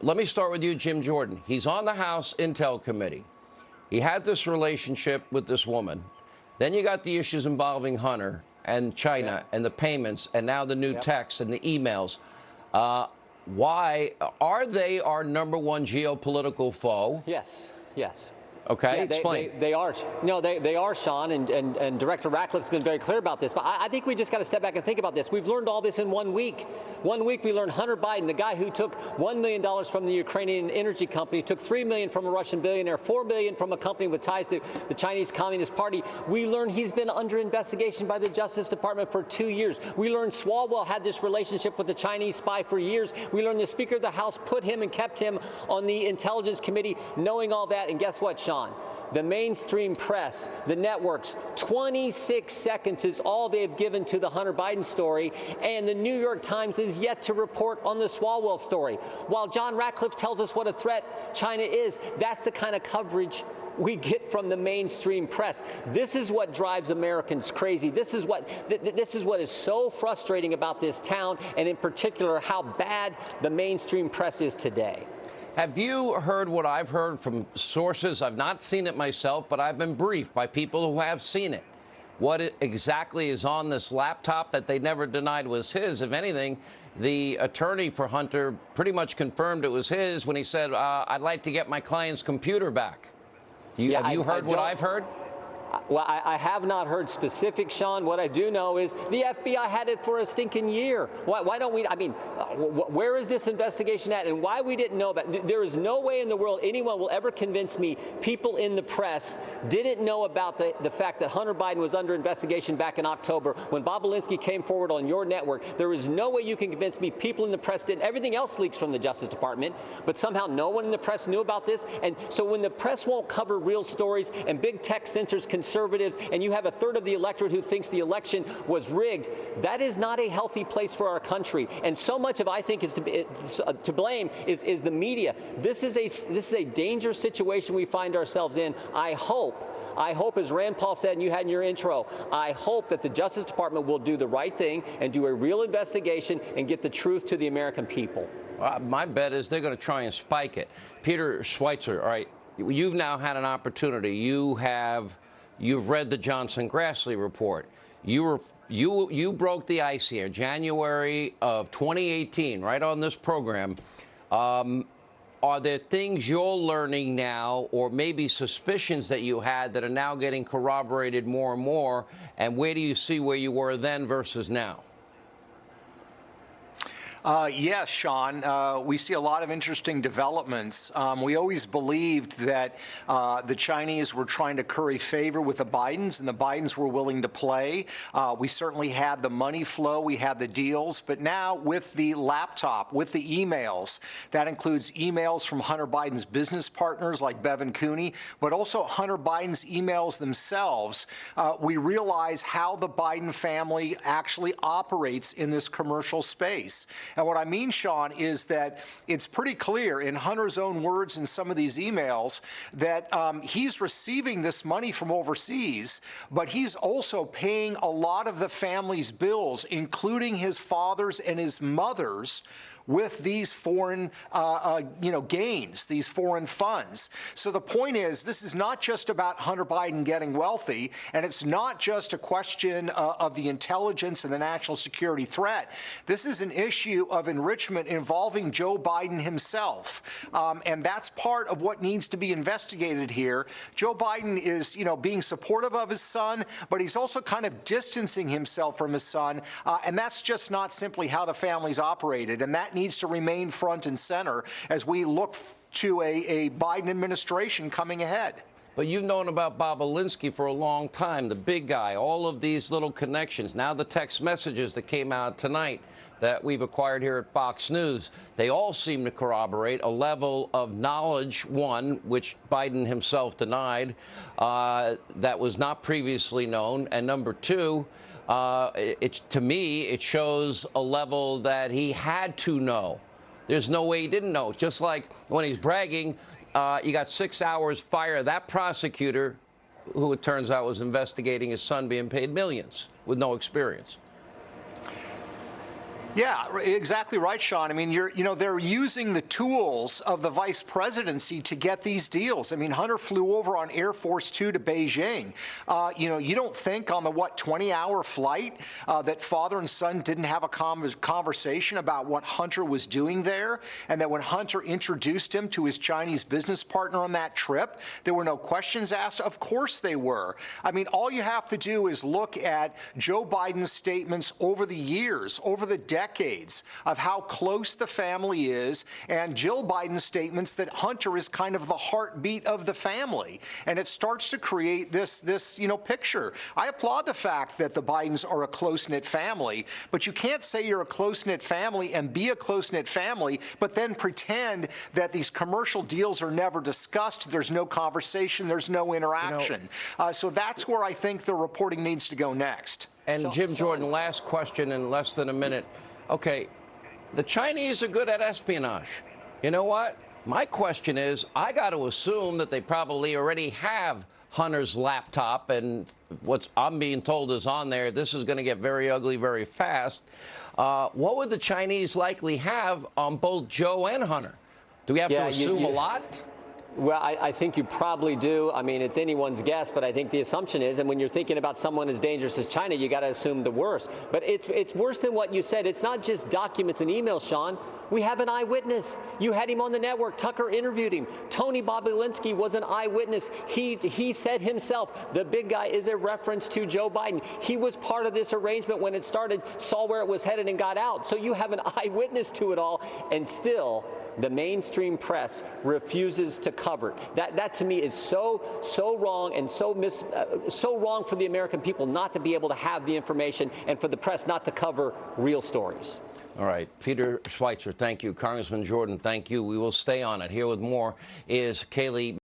let me start with you, Jim Jordan. He's on the House Intel Committee. He had this relationship with this woman. Then you got the issues involving Hunter and China and the payments and now the new texts and the emails. Why are they our #1 geopolitical foe? Yes. Okay, yeah, explain. They are. No, they are, Sean, and Director Ratcliffe's been very clear about this. But I think we just got to step back and think about this. We've learned all this in 1 week. 1 week we learned Hunter Biden, the guy who took $1 million from the Ukrainian energy company, took $3 million from a Russian billionaire, $4 million from a company with ties to the Chinese Communist Party. We learned he's been under investigation by the Justice Department for 2 years. We learned Swalwell had this relationship with the Chinese spy for years. We learned the Speaker of the House put him and kept him on the Intelligence Committee, knowing all that. And guess what, Sean? The mainstream press, the networks, 26 seconds is all they've given to the Hunter Biden story, and the New York Times is yet to report on the Swalwell story. While John Ratcliffe tells us what a threat China is, that's the kind of coverage we get from the mainstream press. This is what drives Americans crazy. This is what is so frustrating about this town, and in particular, how bad the mainstream press is today. Have you heard what I've heard from sources? I've not seen it myself, but I've been briefed by people who have seen it. What exactly is on this laptop that they never denied was his? If anything, the attorney for Hunter pretty much confirmed it was his when he said, I'd like to get my client's computer back. Have you heard what I've heard? Well, I have not heard specifics, Sean. What I do know is the FBI had it for a stinking year. Why don't we? I mean, where is this investigation at, and why we didn't know about it? There is no way in the world anyone will ever convince me people in the press didn't know about the fact that Hunter Biden was under investigation back in October when Bob Alinsky came forward on your network. There is no way you can convince me people in the press didn't. Everything else leaks from the Justice Department, but somehow no one in the press knew about this. And so when the press won't cover real stories and big tech censors conservatives, and you have a third of the electorate who thinks the election was rigged, that is not a healthy place for our country. And so much of, I think, is to blame is the media. This is a dangerous situation we find ourselves in. I hope, as Rand Paul said and you had in your intro, I hope that the Justice Department will do the right thing and do a real investigation and get the truth to the American people. My bet is they're going to try and spike it. Peter Schweizer, all right, you've now had an opportunity. You've read the Johnson-Grassley report. You broke the ice here, January of 2018, right on this program. Are there things you're learning now, or maybe suspicions that you had that are now getting corroborated more and more? And where do you see where you were then versus now? Yes, Sean. We see a lot of interesting developments. We always believed that the Chinese were trying to curry favor with the Bidens, and the Bidens were willing to play. We certainly had the money flow, we had the deals, but now with the laptop, with the emails, that includes emails from Hunter Biden's business partners like Bevan Cooney, but also Hunter Biden's emails themselves, we realize how the Biden family actually operates in this commercial space. And what I mean, Sean, is that it's pretty clear in Hunter's own words in some of these emails that he's receiving this money from overseas, but he's also paying a lot of the family's bills, including his father's and his mother's, with these foreign, gains, these foreign funds. So the point is, this is not just about Hunter Biden getting wealthy, and it's not just a question of the intelligence and the national security threat. This is an issue of enrichment involving Joe Biden himself, and that's part of what needs to be investigated here. Joe Biden is, being supportive of his son, but he's also kind of distancing himself from his son, and that's just not simply how the family's operated, and that needs to remain front and center as we look to a Biden administration coming ahead. But you've known about Bob Alinsky for a long time, the big guy, all of these little connections. Now the text messages that came out tonight that we've acquired here at Fox News, they all seem to corroborate a level of knowledge, one, which Biden himself denied, that was not previously known, and number two, to me, it shows a level that he had to know. There's no way he didn't know. Just like when he's bragging, you got 6 hours, fire that prosecutor, who it turns out was investigating his son being paid millions with no experience. Yeah, exactly right, Sean. I mean, they're using the tools of the vice presidency to get these deals. I mean, Hunter flew over on Air Force Two to Beijing. You don't think on the 20-hour flight that father and son didn't have a conversation about what Hunter was doing there, and that when Hunter introduced him to his Chinese business partner on that trip, there were no questions asked? Of course they were. I mean, all you have to do is look at Joe Biden's statements over the years, over the decades, of how close the family is, and Jill Biden's statements that Hunter is kind of the heartbeat of the family. And it starts to create this picture. I applaud the fact that the Bidens are a close-knit family, but you can't say you're a close-knit family and be a close-knit family, but then pretend that these commercial deals are never discussed, there's no conversation, there's no interaction. So that's where I think the reporting needs to go next. And Jim Jordan, last question in less than a minute. Okay, the Chinese are good at espionage. You know what? My question is, I got to assume that they probably already have Hunter's laptop, and what I'm being told is on there. This is going to get very ugly very fast. What would the Chinese likely have on both Joe and Hunter? Do we have to assume a lot? Well, I think you probably do. I mean, it's anyone's guess, but I think the assumption is, and when you're thinking about someone as dangerous as China, you got to assume the worst. But it's worse than what you said. It's not just documents and emails, Sean. We have an eyewitness. You had him on the network. Tucker interviewed him. Tony Bobulinski was an eyewitness. He said himself, the big guy is a reference to Joe Biden. He was part of this arrangement when it started, saw where it was headed, and got out. So you have an eyewitness to it all, and still the mainstream press refuses to cover it. That to me is so wrong, and so wrong for the American people not to be able to have the information, and for the press not to cover real stories. All right, Peter Schweizer, thank you. Congressman Jordan, thank you. We will stay on it. Here with more is Kayleigh.